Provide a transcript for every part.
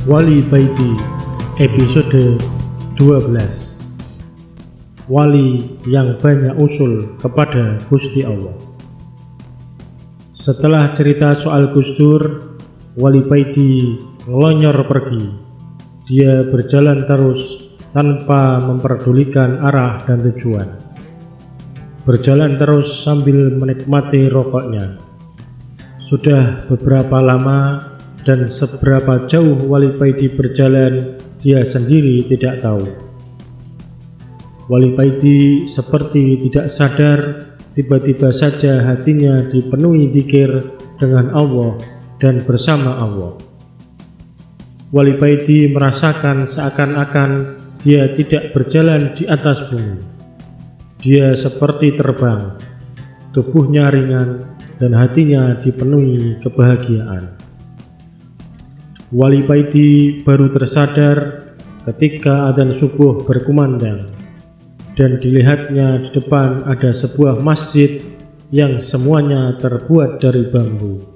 Wali Baiti episode 12. Wali yang banyak usul kepada Gusti Allah. Setelah cerita soal Gus Dur, Wali Baiti ngelonyor pergi. Dia berjalan terus tanpa memperdulikan arah dan tujuan. Berjalan terus sambil menikmati rokoknya. Sudah beberapa lama dan seberapa jauh Wali Baiti berjalan, dia sendiri tidak tahu. Wali Baiti seperti tidak sadar, tiba-tiba saja hatinya dipenuhi dzikir dengan Allah dan bersama Allah. Wali Baiti merasakan seakan-akan dia tidak berjalan di atas bumi. Dia seperti terbang, tubuhnya ringan dan hatinya dipenuhi kebahagiaan. Wali Baiti baru tersadar ketika adzan subuh berkumandang dan dilihatnya di depan ada sebuah masjid yang semuanya terbuat dari bambu.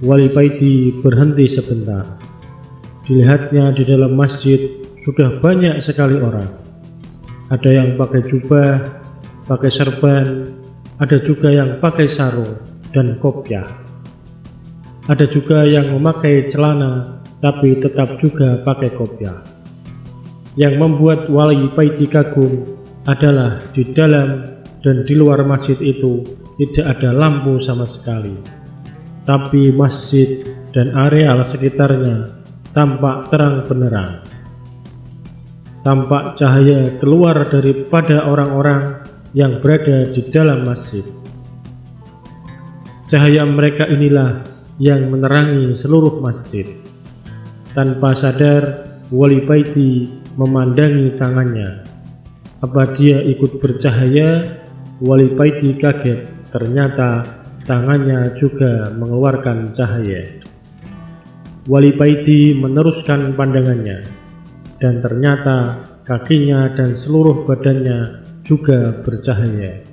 Wali Baiti berhenti sebentar. Dilihatnya di dalam masjid sudah banyak sekali orang. Ada yang pakai jubah, pakai serban, ada juga yang pakai sarung dan kopiah. Ada juga yang memakai celana tapi tetap juga pakai kopiah. Yang membuat Wali Baiti kagum adalah di dalam dan di luar masjid itu tidak ada lampu sama sekali. Tapi masjid dan areal sekitarnya tampak terang benderang. Tampak cahaya keluar daripada orang-orang yang berada di dalam masjid. Cahaya mereka inilah yang menerangi seluruh masjid. Tanpa sadar, Wali Baiti memandangi tangannya. Apa dia ikut bercahaya? Wali Baiti kaget, ternyata tangannya juga mengeluarkan cahaya. Wali Baiti meneruskan pandangannya, dan ternyata kakinya dan seluruh badannya juga bercahaya.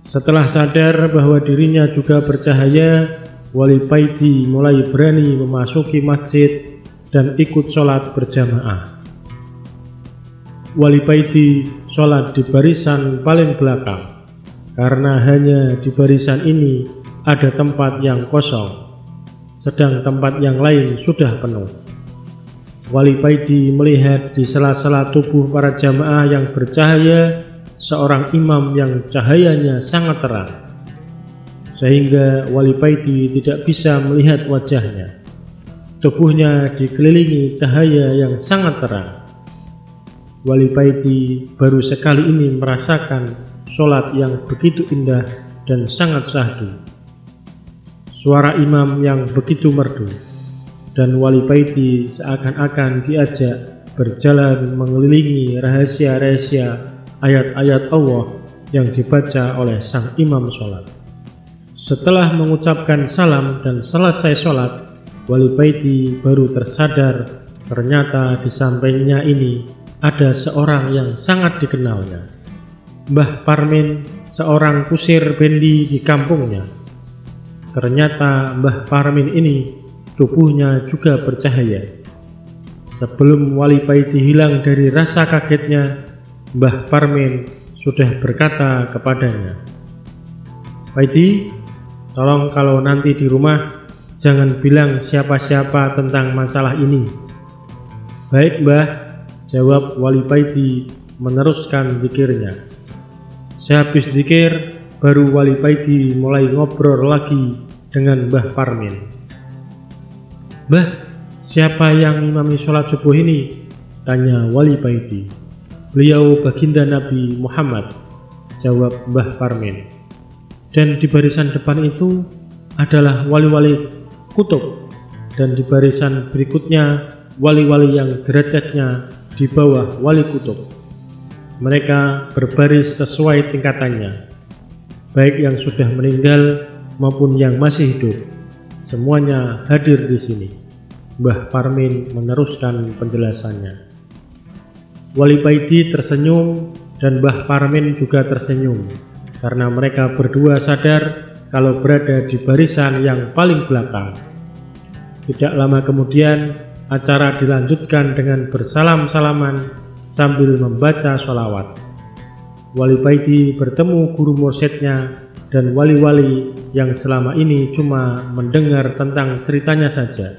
Setelah sadar bahwa dirinya juga bercahaya, Wali Baiti mulai berani memasuki masjid dan ikut sholat berjamaah. Wali Baiti sholat di barisan paling belakang, karena hanya di barisan ini ada tempat yang kosong, sedang tempat yang lain sudah penuh. Wali Baiti melihat di sela-sela tubuh para jamaah yang bercahaya seorang imam yang cahayanya sangat terang, sehingga Wali Baiti tidak bisa melihat wajahnya. Tubuhnya dikelilingi cahaya yang sangat terang. Wali Baiti baru sekali ini merasakan sholat yang begitu indah dan sangat syahdu. Suara imam yang begitu merdu, dan Wali Baiti seakan-akan diajak berjalan mengelilingi rahasia-rahasia ayat-ayat Allah yang dibaca oleh sang imam sholat. Setelah mengucapkan salam dan selesai sholat, Wali Baiti baru tersadar ternyata di sampingnya ini ada seorang yang sangat dikenalnya, Mbah Parmin, seorang kusir bendi di kampungnya. Ternyata Mbah Parmin ini tubuhnya juga bercahaya. Sebelum Wali Baiti hilang dari rasa kagetnya, Mbah Parmin sudah berkata kepadanya, "Baiti, tolong kalau nanti di rumah jangan bilang siapa-siapa tentang masalah ini." "Baik, Mbah," jawab Wali Baiti meneruskan zikirnya. Sehabis zikir, baru Wali Baiti mulai ngobrol lagi dengan Mbah Parmin. "Mbah, siapa yang imami sholat subuh ini?" tanya Wali Baiti. "Beliau baginda Nabi Muhammad," jawab Mbah Parmin. "Dan di barisan depan itu adalah wali-wali kutub, dan di barisan berikutnya wali-wali yang derajatnya di bawah wali kutub. Mereka berbaris sesuai tingkatannya, baik yang sudah meninggal maupun yang masih hidup. Semuanya hadir di sini." Mbah Parmin meneruskan penjelasannya. Wali Baiti tersenyum dan Mbah Parmin juga tersenyum karena mereka berdua sadar kalau berada di barisan yang paling belakang. Tidak lama kemudian, acara dilanjutkan dengan bersalam-salaman sambil membaca sholawat. Wali Paiti bertemu guru mursyidnya dan wali-wali yang selama ini cuma mendengar tentang ceritanya saja.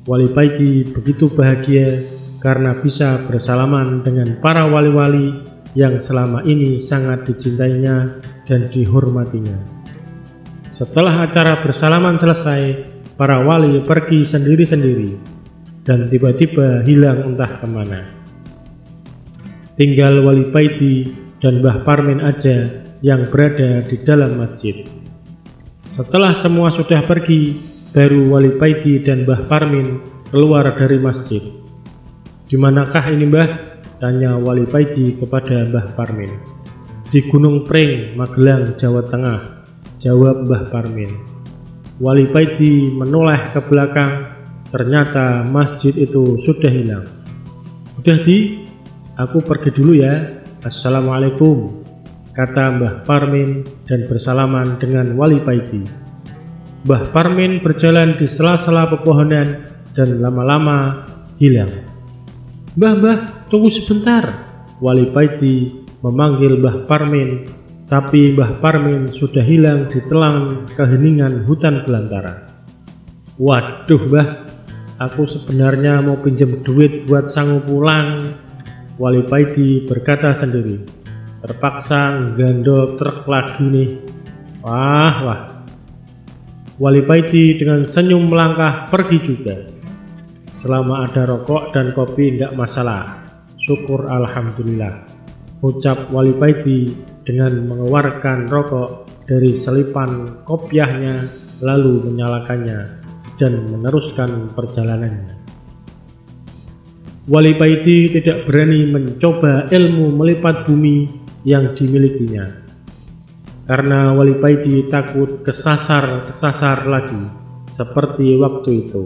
Wali Paiti begitu bahagia karena bisa bersalaman dengan para wali-wali yang selama ini sangat dicintainya dan dihormatinya. Setelah acara bersalaman selesai, para wali pergi sendiri-sendiri dan tiba-tiba hilang entah kemana. Tinggal Wali Paiti dan Mbah Parmin aja yang berada di dalam masjid. Setelah semua sudah pergi, baru Wali Paiti dan Mbah Parmin keluar dari masjid. "Di manakah ini, Mbah?" tanya Wali Paiti kepada Mbah Parmin. "Di Gunung Pring, Magelang, Jawa Tengah," jawab Mbah Parmin. Wali Paiti menoleh ke belakang, ternyata masjid itu sudah hilang. "Udah aku pergi dulu ya, assalamualaikum," kata Mbah Parmin dan bersalaman dengan Wali Paiti. Mbah Parmin berjalan di sela-sela pepohonan dan lama-lama hilang. Mbah, tunggu sebentar," Wali Paiti memanggil Mbah Parmin. Tapi Mbah Parmin sudah hilang di telang keheningan hutan belantara. "Waduh Mbah, aku sebenarnya mau pinjam duit buat sanggup pulang," Wali Paiti berkata sendiri. "Terpaksa gandol truk lagi nih. Wah. Wali Paiti dengan senyum melangkah pergi juga. "Selama ada rokok dan kopi tidak masalah. Syukur alhamdulillah," ucap Wali Paiti dengan mengeluarkan rokok dari selipan kopiahnya lalu menyalakannya dan meneruskan perjalanannya. Wali Paiti tidak berani mencoba ilmu melipat bumi yang dimilikinya karena Wali Paiti takut kesasar lagi seperti waktu itu.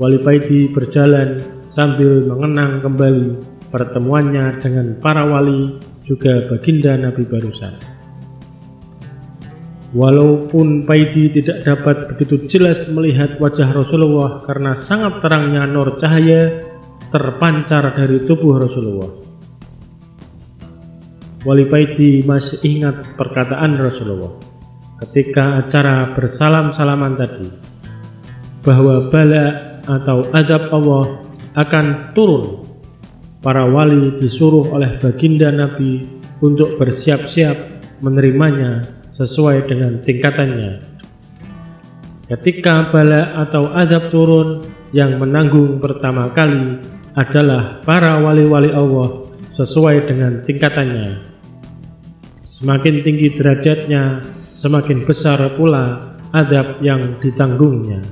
Wali Paiti berjalan sambil mengenang kembali pertemuannya dengan para wali juga baginda Nabi barusan. Walaupun Paiti tidak dapat begitu jelas melihat wajah Rasulullah karena sangat terangnya nur cahaya terpancar dari tubuh Rasulullah. Wali Paiti masih ingat perkataan Rasulullah ketika acara bersalam-salaman tadi, bahwa bala atau azab Allah akan turun. Para wali disuruh oleh baginda Nabi untuk bersiap-siap menerimanya sesuai dengan tingkatannya. Ketika bala atau azab turun, yang menanggung pertama kali adalah para wali-wali Allah sesuai dengan tingkatannya. Semakin tinggi derajatnya, semakin besar pula azab yang ditanggungnya.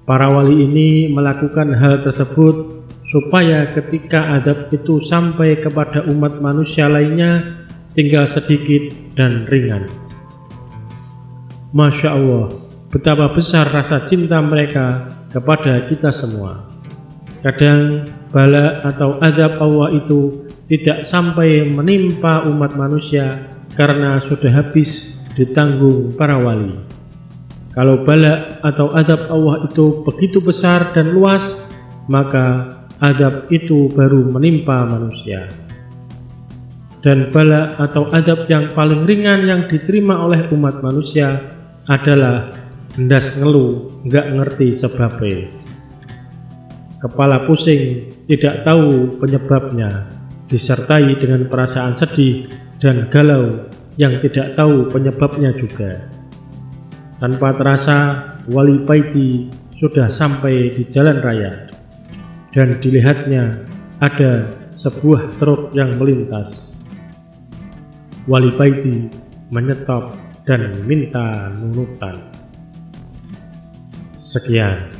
Para wali ini melakukan hal tersebut supaya ketika azab itu sampai kepada umat manusia lainnya tinggal sedikit dan ringan. Masya Allah, betapa besar rasa cinta mereka kepada kita semua. Kadang bala atau azab Allah itu tidak sampai menimpa umat manusia karena sudah habis ditanggung para wali. Kalau bala atau azab Allah itu begitu besar dan luas, maka azab itu baru menimpa manusia. Dan bala atau azab yang paling ringan yang diterima oleh umat manusia adalah ndas ngeluh, nggak ngerti sebabnya. Kepala pusing, tidak tahu penyebabnya, disertai dengan perasaan sedih dan galau yang tidak tahu penyebabnya juga. Tanpa terasa, Wali Paiti sudah sampai di jalan raya. Dan dilihatnya ada sebuah truk yang melintas. Wali Paiti menyetop dan minta nunutan. Sekian.